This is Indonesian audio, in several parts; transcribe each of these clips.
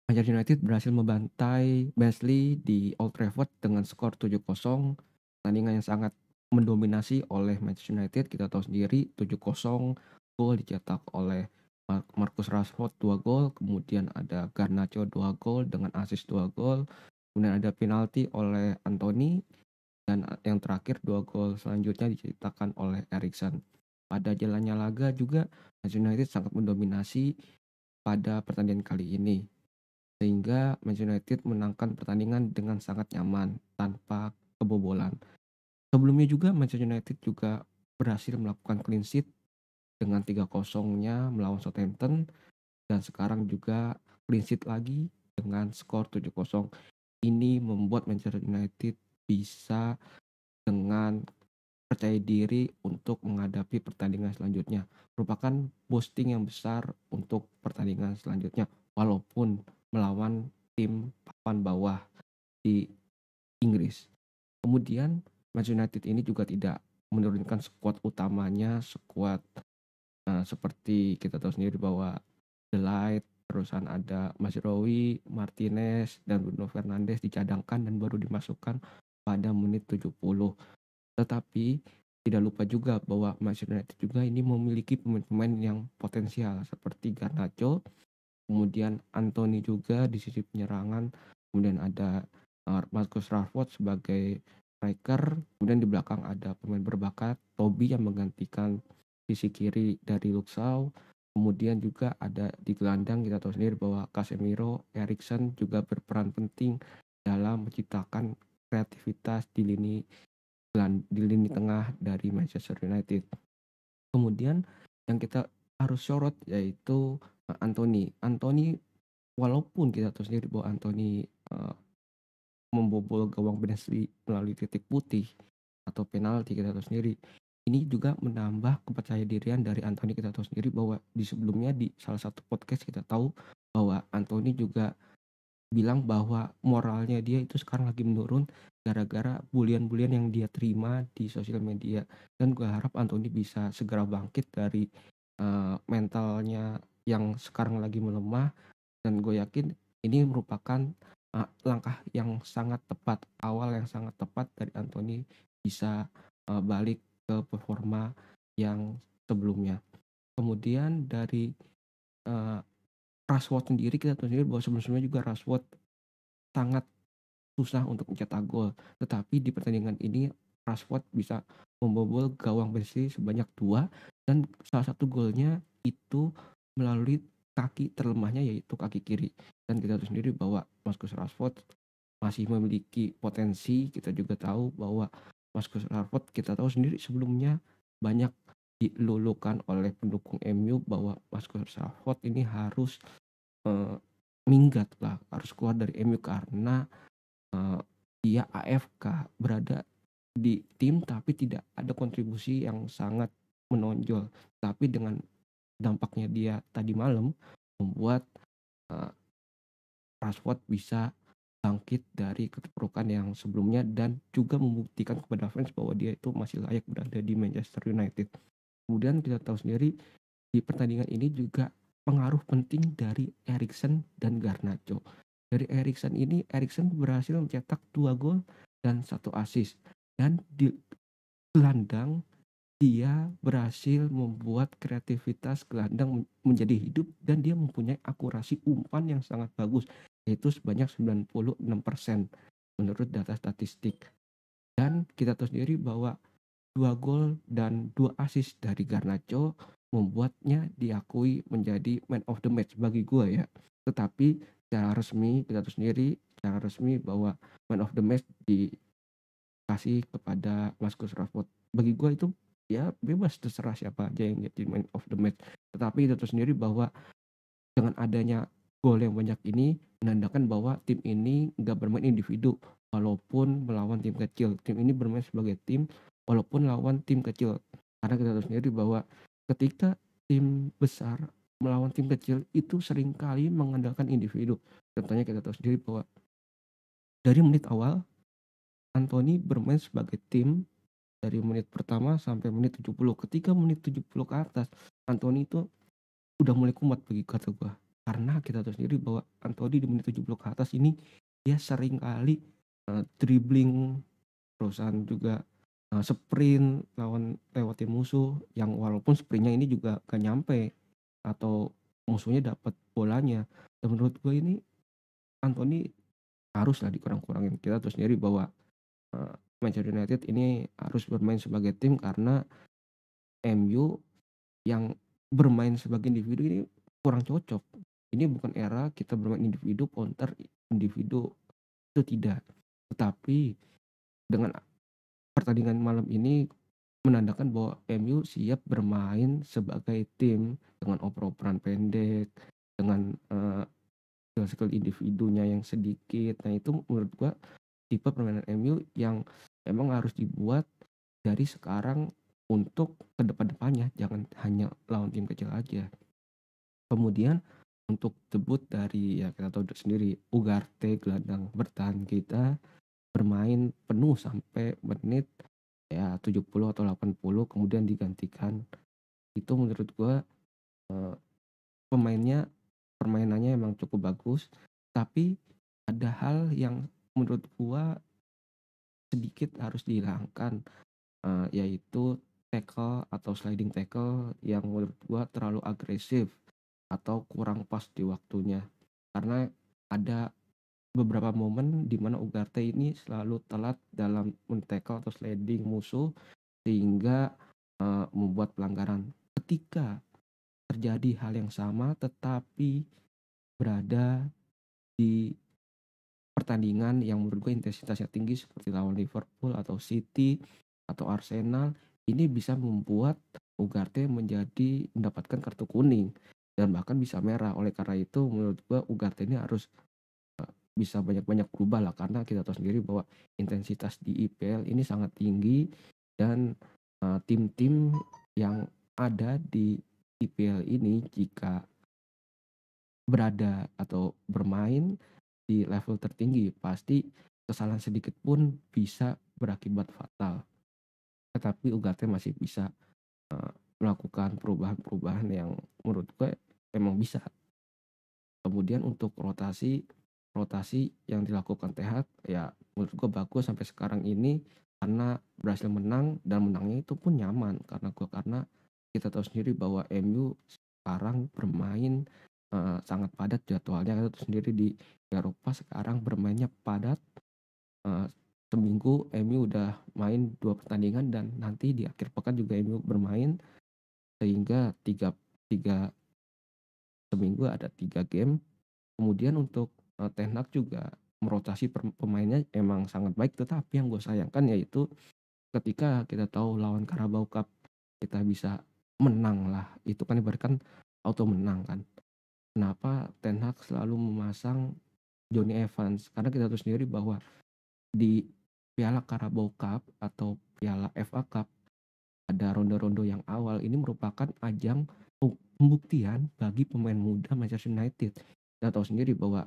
Manchester United berhasil membantai Barnsley di Old Trafford dengan skor 7-0. Pertandingan yang sangat mendominasi oleh Manchester United. Kita tahu sendiri 7-0, gol dicetak oleh Marcus Rashford 2 gol, kemudian ada Garnacho 2 gol dengan assist 2 gol. Kemudian ada penalti oleh Anthony dan yang terakhir 2 gol selanjutnya diciptakan oleh Eriksen. Pada jalannya laga juga Manchester United sangat mendominasi pada pertandingan kali ini, sehingga Manchester United menangkan pertandingan dengan sangat nyaman tanpa kebobolan. Sebelumnya juga Manchester United juga berhasil melakukan clean sheet dengan 3-0-nya melawan Southampton, dan sekarang juga clean sheet lagi dengan skor 7-0. Ini membuat Manchester United bisa dengan percaya diri untuk menghadapi pertandingan selanjutnya. Merupakan boosting yang besar untuk pertandingan selanjutnya walaupun melawan tim papan bawah di Inggris. Kemudian Manchester United ini juga tidak menurunkan skuad utamanya, skuad seperti kita tahu sendiri bahwa The Light, terusan ada Mazraoui, Martinez, dan Bruno Fernandes dicadangkan dan baru dimasukkan pada menit 70. Tetapi tidak lupa juga bahwa Manchester United juga ini memiliki pemain-pemain yang potensial seperti Garnacho, kemudian Anthony juga di sisi penyerangan, kemudian ada Marcus Rashford sebagai striker, kemudian di belakang ada pemain berbakat Toby yang menggantikan sisi kiri dari Luke Shaw, kemudian juga ada di gelandang kita tahu sendiri bahwa Casemiro, Eriksen juga berperan penting dalam menciptakan kreativitas di lini tengah dari Manchester United. Kemudian yang kita harus sorot yaitu Anthony. Anthony walaupun kita tahu sendiri bahwa Anthony membobol gawang Barnsley melalui titik putih atau penalti kita tahu sendiri. Ini juga menambah kepercayaan dari Anthony. Kita tahu sendiri bahwa di sebelumnya di salah satu podcast kita tahu bahwa Anthony juga bilang bahwa moralnya dia itu sekarang lagi menurun gara-gara bulian-bulian yang dia terima di sosial media, dan gue harap Anthony bisa segera bangkit dari mentalnya yang sekarang lagi melemah, dan gue yakin ini merupakan langkah yang sangat tepat, awal yang sangat tepat dari Anthony bisa balik ke performa yang sebelumnya. Kemudian dari uh, Rashford sendiri kita tahu sendiri bahwa sebelumnya juga Rashford sangat susah untuk mencetak gol. Tetapi di pertandingan ini Rashford bisa membobol gawang Barnsley sebanyak 2, dan salah satu golnya itu melalui kaki terlemahnya yaitu kaki kiri. Dan kita tahu sendiri bahwa Marcus Rashford masih memiliki potensi. Kita juga tahu bahwa Marcus Rashford kita tahu sendiri sebelumnya banyak dilulukan oleh pendukung MU bahwa Marcus Rashford ini harus minggat lah, harus keluar dari MU karena dia AFK, berada di tim tapi tidak ada kontribusi yang sangat menonjol. Tapi dengan dampaknya dia tadi malam membuat uh, Rashford bisa bangkit dari keterpurukan yang sebelumnya dan juga membuktikan kepada fans bahwa dia itu masih layak berada di Manchester United. Kemudian kita tahu sendiri di pertandingan ini juga pengaruh penting dari Eriksen dan Garnacho. Dari Eriksen berhasil mencetak 2 gol dan 1 assist. Dan di gelandang dia berhasil membuat kreativitas gelandang menjadi hidup, dan dia mempunyai akurasi umpan yang sangat bagus yaitu sebanyak 96% menurut data statistik. Dan kita tahu sendiri bahwa 2 gol dan 2 assist dari Garnacho membuatnya diakui menjadi man of the match bagi gue ya. Tetapi secara resmi kita tahu sendiri secara resmi bahwa man of the match dikasih kepada Marcus Rashford. Bagi gue itu ya bebas, terserah siapa aja yang jadi man of the match. Tetapi kita tahu sendiri bahwa dengan adanya gol yang banyak ini menandakan bahwa tim ini nggak bermain individu walaupun melawan tim kecil. Tim ini bermain sebagai tim walaupun lawan tim kecil. Karena kita tahu sendiri bahwa ketika tim besar melawan tim kecil itu seringkali mengandalkan individu. Contohnya kita tahu sendiri bahwa dari menit awal Anthony bermain sebagai tim dari menit pertama sampai menit 70. Ketika menit 70 ke atas, Anthony itu udah mulai kumat bagi kata gua. karena kita tahu sendiri bahwa Anthony di menit 70 ke atas ini dia sering kali, dribbling, terusan juga, sprint lewatin musuh yang walaupun sprintnya ini juga gak nyampe atau musuhnya dapat bolanya. Dan menurut gue ini Anthony haruslah dikurang-kurangin. Kita tahu sendiri bahwa, Manchester United ini harus bermain sebagai tim karena MU yang bermain sebagai individu ini kurang cocok. Ini bukan era kita bermain individu counter individu, itu tidak. Tetapi dengan pertandingan malam ini menandakan bahwa MU siap bermain sebagai tim dengan oper-operan pendek, dengan, skill-skill individunya yang sedikit. Nah, itu menurut gua tipe permainan MU yang memang harus dibuat dari sekarang untuk ke depan-depannya, jangan hanya lawan tim kecil aja. Kemudian untuk debut dari, ya kita tahu sendiri, Ugarte, gelandang bertahan kita, bermain penuh sampai menit ya 70 atau 80 kemudian digantikan. Itu menurut gua, eee, pemainnya permainannya emang cukup bagus, tapi ada hal yang menurut gua sedikit harus dihilangkan, yaitu tackle atau sliding tackle yang menurut gua terlalu agresif atau kurang pas di waktunya. Karena ada beberapa momen di mana Ugarte ini selalu telat dalam men-tackle atau sliding musuh sehingga, membuat pelanggaran. Ketika terjadi hal yang sama tetapi berada di pertandingan yang menurut gue intensitasnya tinggi seperti lawan Liverpool atau City atau Arsenal, ini bisa membuat Ugarte mendapatkan kartu kuning dan bahkan bisa merah. Oleh karena itu menurut gue Ugarte ini harus, bisa banyak-banyak berubah lah karena kita tahu sendiri bahwa intensitas di IPL ini sangat tinggi dan, tim-tim yang ada di IPL ini jika berada atau bermain di level tertinggi pasti kesalahan sedikit pun bisa berakibat fatal. Tetapi Ugarte masih bisa, eee, melakukan perubahan-perubahan yang menurut gue emang bisa. Kemudian untuk rotasi, rotasi yang dilakukan Ten Hag ya menurut gue bagus sampai sekarang ini karena berhasil menang dan menangnya itu pun nyaman karena kita tahu sendiri bahwa MU sekarang bermain, sangat padat jadwalnya. Kita tahu sendiri di Eropa sekarang bermainnya padat, eee, seminggu MU udah main 2 pertandingan dan nanti di akhir pekan juga MU bermain sehingga tiga tiga seminggu ada 3 game. Kemudian untuk, Ten Hag juga merotasi pemainnya emang sangat baik, tetapi yang gue sayangkan yaitu ketika kita tahu lawan Carabao Cup kita bisa menang lah, itu kan ibaratkan auto menang kan. Kenapa Ten Hag selalu memasang Johnny Evans? Karena kita tahu sendiri bahwa di Piala Carabao Cup atau Piala FA Cup ada ronde-ronde yang awal ini merupakan ajang pembuktian bagi pemain muda Manchester United. Kita tahu sendiri bahwa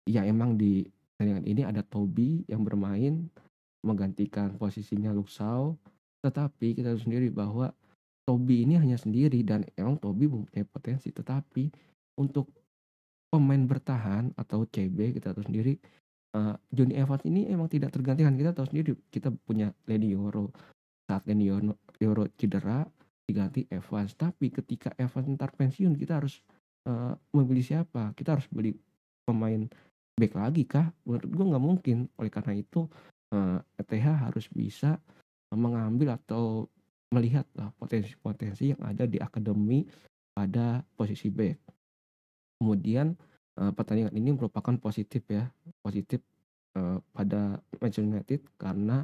ya emang di pertandingan ini ada Toby yang bermain menggantikan posisinya Luke Shaw, tetapi kita tahu sendiri bahwa Toby ini hanya sendiri dan emang Toby mempunyai potensi, tetapi untuk pemain bertahan atau CB kita tahu sendiri, Johnny Evans ini emang tidak tergantikan. Kita tahu sendiri kita punya Leny Yoro, saat Leny Yoro cedera diganti Evans, tapi ketika Evans entar pensiun kita harus, memilih siapa? Kita harus beli pemain back lagi kah? Menurut gue nggak mungkin. Oleh karena itu, ETH harus bisa mengambil atau melihatlah potensi-potensi yang ada di akademi pada posisi back. Kemudian, pertandingan ini merupakan positif ya, positif, pada Manchester United karena,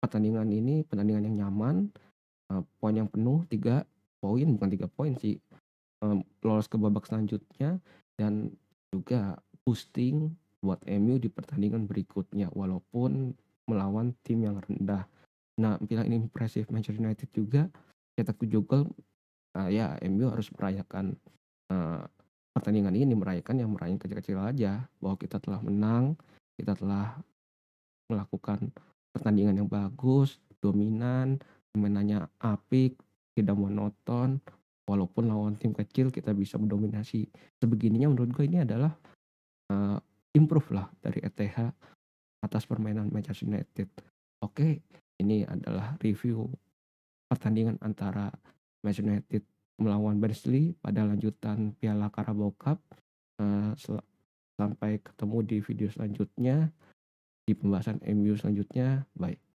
pertandingan ini pertandingan yang nyaman, poin yang penuh 3 poin, bukan 3 poin sih, lolos ke babak selanjutnya dan juga boosting buat MU di pertandingan berikutnya walaupun melawan tim yang rendah. Nah, bilang ini impresif Manchester United juga cetak 7 gol, ya MU harus merayakan, eee, pertandingan ini, merayakan yang merayakan kecil-kecil aja bahwa kita telah menang, kita telah melakukan pertandingan yang bagus, dominan, permainannya apik, tidak monoton. walaupun lawan tim kecil kita bisa mendominasi. Sebegininya menurut gue ini adalah eee, improve lah dari ETH atas permainan Manchester United. Oke, ini adalah review pertandingan antara Manchester United melawan Barnsley pada lanjutan Piala Carabao Cup. Sampai ketemu di video selanjutnya, di pembahasan MU selanjutnya. Bye.